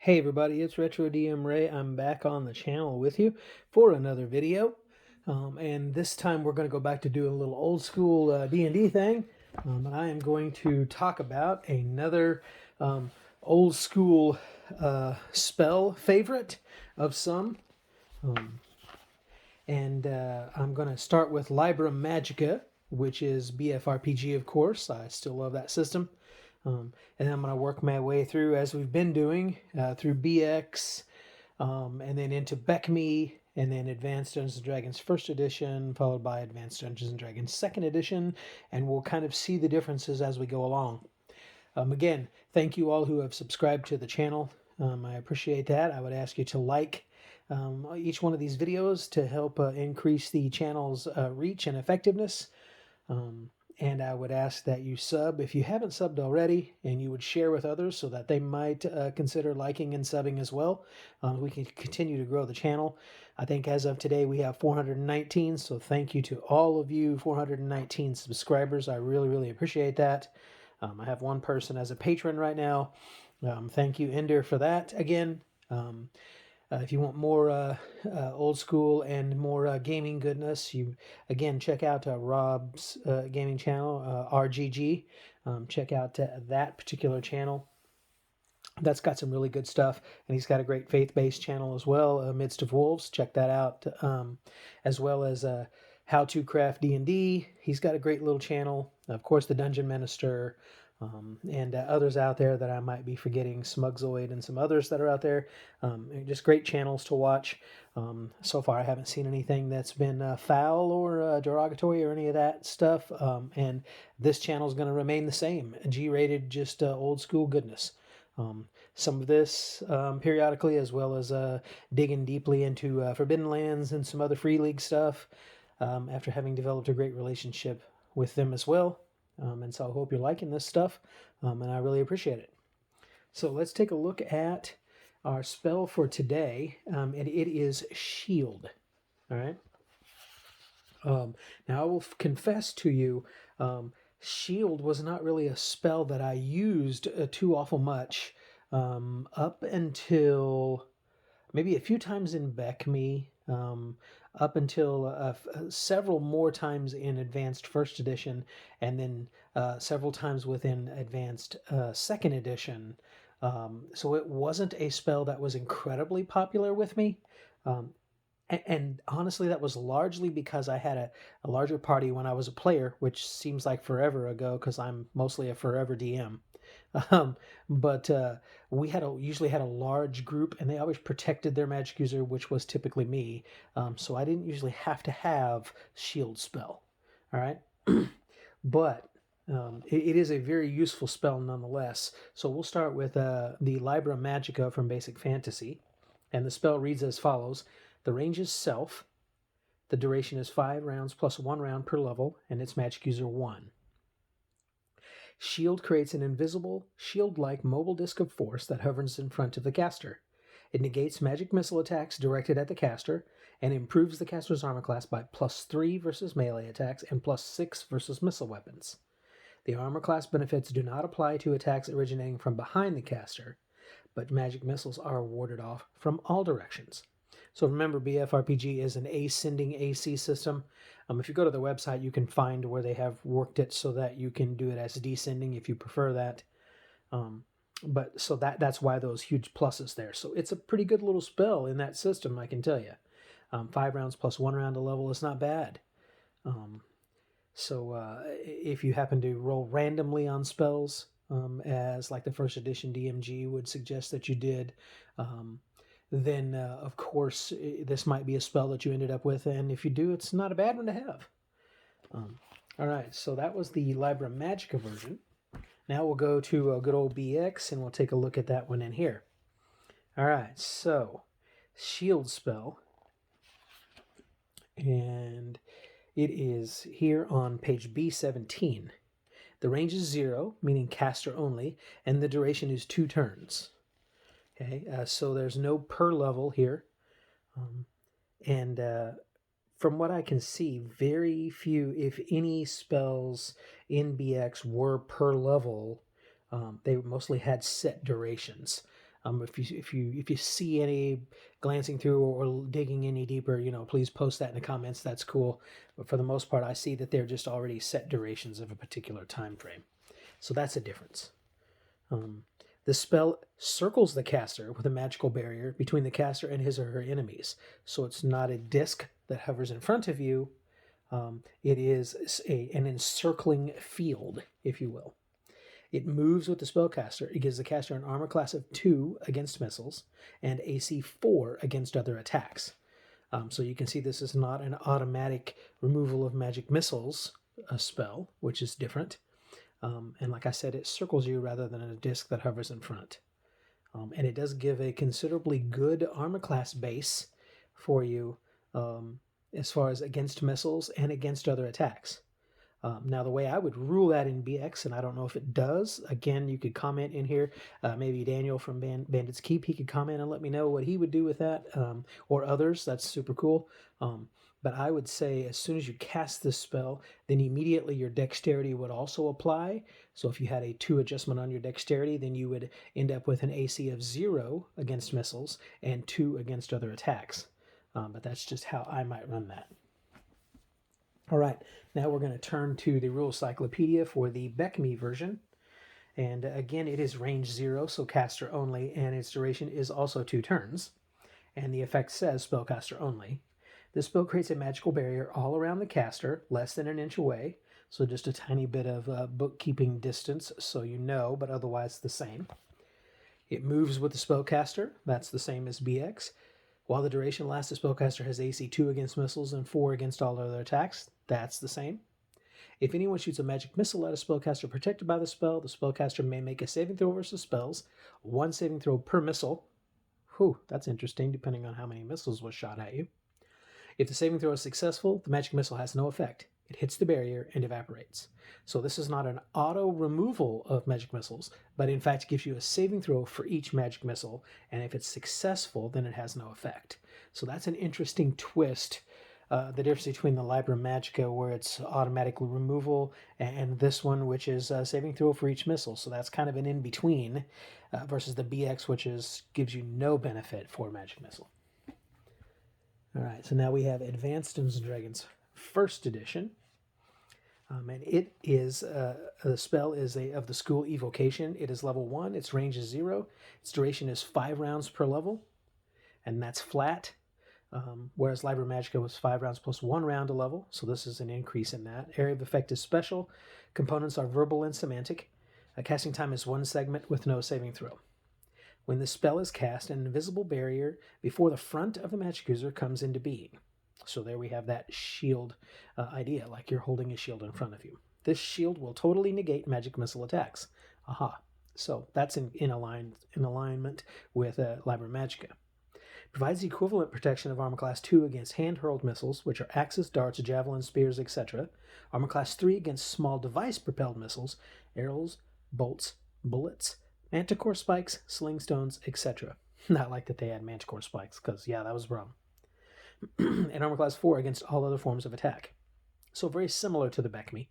Hey everybody, it's Retro DM Ray. I'm back on the channel with you for another video. And this time we're going to go back to doing a little old school D&D thing. And I am going to talk about another old school spell favorite of some. I'm going to start with Libram Magica, which is BFRPG, of course. I still love that system. And I'm going to work my way through, as we've been doing, through BX, and then into BECMI, and then Advanced Dungeons & Dragons First Edition, followed by Advanced Dungeons & Dragons Second Edition, and we'll kind of see the differences as we go along. Again, thank you all who have subscribed to the channel. I appreciate that. I would ask you to like each one of these videos to help increase the channel's reach and effectiveness. And I would ask that you sub if you haven't subbed already, and you would share with others so that they might consider liking and subbing as well. We can continue to grow the channel. I think as of today we have 419, so thank you to all of you 419 subscribers. I really, really appreciate that. I have one person as a patron right now. Thank you, Ender, for that again. If you want more old school and more gaming goodness, you again check out Rob's gaming channel, RGG. Check out that particular channel. That's got some really good stuff, and he's got a great faith-based channel as well, Midst of Wolves. Check that out, as well as How to Craft D&D. He's got a great little channel. Of course, the Dungeon Minister. And others out there that I might be forgetting, Smugzoid and some others that are out there. Just great channels to watch. So far, I haven't seen anything that's been foul or derogatory or any of that stuff. And this channel is going to remain the same, G-rated, just old school goodness. Some of this periodically, as well as digging deeply into Forbidden Lands and some other Free League stuff, after having developed a great relationship with them as well. And so I hope you're liking this stuff, and I really appreciate it. So let's take a look at our spell for today, and it is Shield. All right. Now I will confess to you, Shield was not really a spell that I used too awful much up until maybe a few times in BECMI, up until several more times in Advanced First Edition, and then several times within Advanced Second Edition. So it wasn't a spell that was incredibly popular with me. And honestly, that was largely because I had a larger party when I was a player, which seems like forever ago because I'm mostly a forever DM. But we usually had a large group, and they always protected their magic user, which was typically me. So I didn't usually have to have shield spell. All right, but it is a very useful spell nonetheless. So we'll start with the Libram Magica from Basic Fantasy, and the spell reads as follows: the range is self. The duration is 5 rounds plus 1 round per level, and its magic user 1. Shield creates an invisible, shield-like mobile disc of force that hovers in front of the caster. It negates magic missile attacks directed at the caster, and improves the caster's armor class by +3 versus melee attacks and +6 versus missile weapons. The armor class benefits do not apply to attacks originating from behind the caster, but magic missiles are warded off from all directions. So remember, BFRPG is an ascending AC system. If you go to the website, you can find where they have worked it so that you can do it as descending if you prefer that. But so that's why those huge pluses there. So it's a pretty good little spell in that system, I can tell you. 5 rounds plus 1 round a level is not bad. So if you happen to roll randomly on spells, as like the first edition DMG would suggest that you did, then of course this might be a spell that you ended up with, and if you do, it's not a bad one to have. All right, so that was the Libram Magica version. Now we'll go to a good old BX, and we'll take a look at that one in here. All right, so shield spell, and it is here on page B17. The range is 0, meaning caster only, and the duration is 2 turns. Okay, so there's no per level here. And from what I can see, very few, if any, spells in BX were per level. They mostly had set durations. If you see any glancing through or digging any deeper, please post that in the comments. That's cool. But for the most part, I see that they're just already set durations of a particular time frame. So that's a difference. The spell circles the caster with a magical barrier between the caster and his or her enemies. So it's not a disc that hovers in front of you. It is an encircling field, if you will. It moves with the spellcaster. It gives the caster an armor class of 2 against missiles and AC 4 against other attacks. So you can see this is not an automatic removal of magic missiles spell, which is different. And like I said, it circles you rather than a disc that hovers in front. And it does give a considerably good armor class base for you as far as against missiles and against other attacks. Now, the way I would rule that in BX, and I don't know if it does, again, you could comment in here. Maybe Daniel from Bandit's Keep, he could comment and let me know what he would do with that, or others. That's super cool. But I would say as soon as you cast this spell, then immediately your dexterity would also apply. So if you had a 2 adjustment on your dexterity, then you would end up with an AC of 0 against missiles and 2 against other attacks. But that's just how I might run that. All right, now we're going to turn to the Rule Cyclopedia for the BECMI version. And again, it is range 0, so caster only, and its duration is also 2 turns. And the effect says spellcaster only. This spell creates a magical barrier all around the caster, less than an inch away, so just a tiny bit of bookkeeping distance, so you know, but otherwise the same. It moves with the spellcaster, that's the same as BX. While the duration lasts, the spellcaster has AC 2 against missiles and 4 against all other attacks. That's the same. If anyone shoots a magic missile at a spellcaster protected by the spellcaster may make a saving throw versus spells. 1 saving throw per missile. Whew, that's interesting, depending on how many missiles was shot at you. If the saving throw is successful, the magic missile has no effect. It hits the barrier and evaporates. So this is not an auto removal of magic missiles, but in fact gives you a saving throw for each magic missile, and if it's successful, then it has no effect. So that's an interesting twist, the difference between the Libram Magica, where it's automatic removal, and this one, which is a saving throw for each missile. So that's kind of an in-between, versus the BX, which gives you no benefit for magic missile. All right, so now we have Advanced Dungeons & Dragons First Edition. And it is, the spell is of the school evocation. It is level 1, its range is 0, its duration is 5 rounds per level, and that's flat. Whereas Libram Magica was 5 rounds plus 1 round a level, so this is an increase in that. Area of effect is special. Components are verbal and semantic. Casting time is 1 segment with no saving throw. When the spell is cast, an invisible barrier before the front of the magic user comes into being. So there we have that shield idea, like you're holding a shield in front of you. This shield will totally negate magic missile attacks. Aha. So that's in alignment with Libram Magica. Provides the equivalent protection of Armor Class 2 against hand-hurled missiles, which are axes, darts, javelins, spears, etc. Armor Class 3 against small device-propelled missiles, arrows, bolts, bullets, manticore spikes, sling stones, etc. Not like that they had manticore spikes, because, yeah, that was wrong. And Armor Class 4 against all other forms of attack. So very similar to the BECMI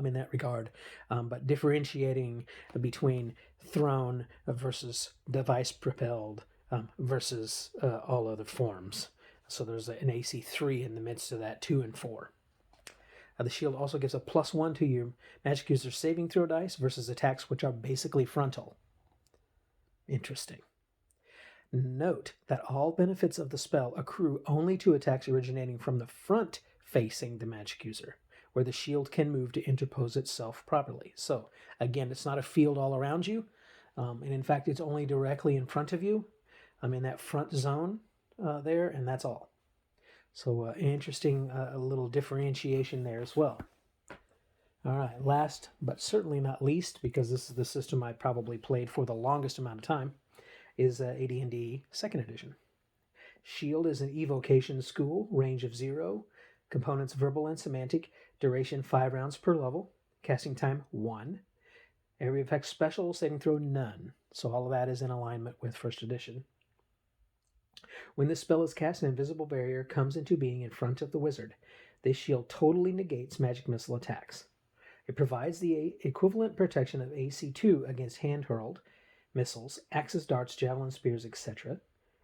in that regard, but differentiating between thrown versus device-propelled versus all other forms. So there's an AC 3 in the midst of that, 2 and 4. The shield also gives a +1 to your magic user's saving throw dice versus attacks which are basically frontal. Interesting. Note that all benefits of the spell accrue only to attacks originating from the front facing the magic user, where the shield can move to interpose itself properly. So, again, it's not a field all around you, and in fact, it's only directly in front of you. I'm in that front zone there, and that's all. So, interesting little differentiation there as well. All right, last but certainly not least, because this is the system I probably played for the longest amount of time, is AD&D 2nd Edition. Shield is an evocation school, range of 0, components verbal and semantic, duration 5 rounds per level, casting time 1, area of effect special, saving throw none. So all of that is in alignment with 1st Edition. When this spell is cast, an invisible barrier comes into being in front of the wizard. This shield totally negates magic missile attacks. It provides the equivalent protection of AC 2 against hand-hurled missiles, axes, darts, javelins, spears, etc.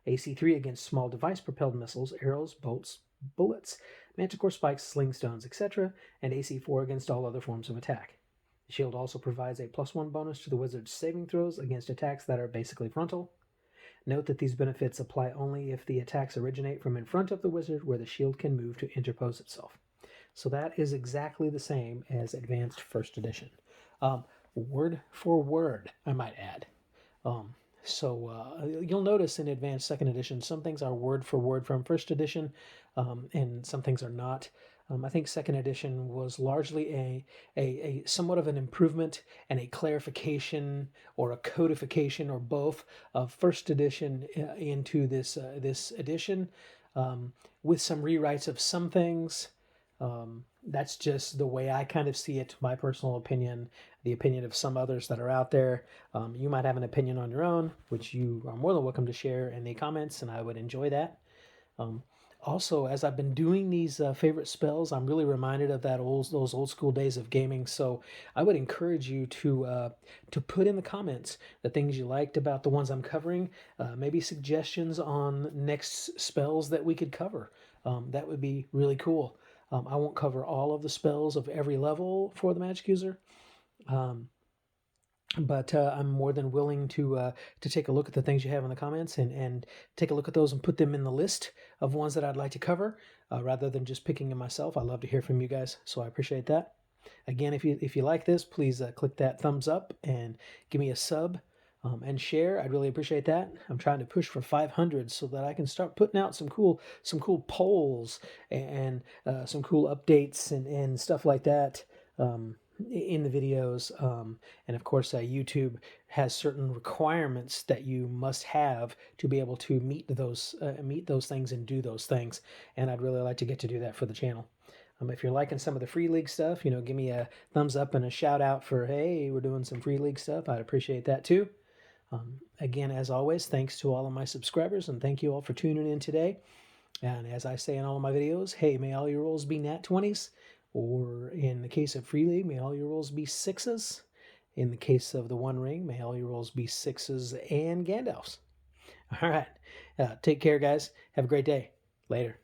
AC 3 against small device-propelled missiles, arrows, bolts, bullets, manticore spikes, sling stones, etc., and AC 4 against all other forms of attack. The shield also provides a +1 bonus to the wizard's saving throws against attacks that are basically frontal. Note that these benefits apply only if the attacks originate from in front of the wizard, where the shield can move to interpose itself. So that is exactly the same as Advanced First Edition. Word for word, I might add. So you'll notice in Advanced Second Edition, some things are word for word from First Edition, and some things are not. I think Second Edition was largely a somewhat of an improvement and a clarification or a codification or both of First Edition into this edition, with some rewrites of some things. That's just the way I kind of see it, my personal opinion, the opinion of some others that are out there. You might have an opinion on your own, which you are more than welcome to share in the comments, and I would enjoy that. Also, as I've been doing these favorite spells, I'm really reminded of those old school days of gaming. So I would encourage you to put in the comments the things you liked about the ones I'm covering, maybe suggestions on next spells that we could cover. That would be really cool. I won't cover all of the spells of every level for the Magic user, but I'm more than willing to take a look at the things you have in the comments and take a look at those and put them in the list of ones that I'd like to cover, rather than just picking them myself. I love to hear from you guys, so I appreciate that. Again, if you like this, please click that thumbs up and give me a sub. And share. I'd really appreciate that. I'm trying to push for 500 so that I can start putting out some cool polls and some cool updates and stuff like that in the videos. And of course, YouTube has certain requirements that you must have to be able to meet those things and do those things. And I'd really like to get to do that for the channel. If you're liking some of the Free League stuff, give me a thumbs up and a shout out for, hey, we're doing some Free League stuff. I'd appreciate that too. Again, as always, thanks to all of my subscribers, and thank you all for tuning in today. And as I say in all of my videos, hey, may all your rolls be nat 20s, or in the case of Free League, may all your rolls be 6s. In the case of the One Ring, may all your rolls be 6s and Gandalfs. All right. Take care, guys. Have a great day. Later.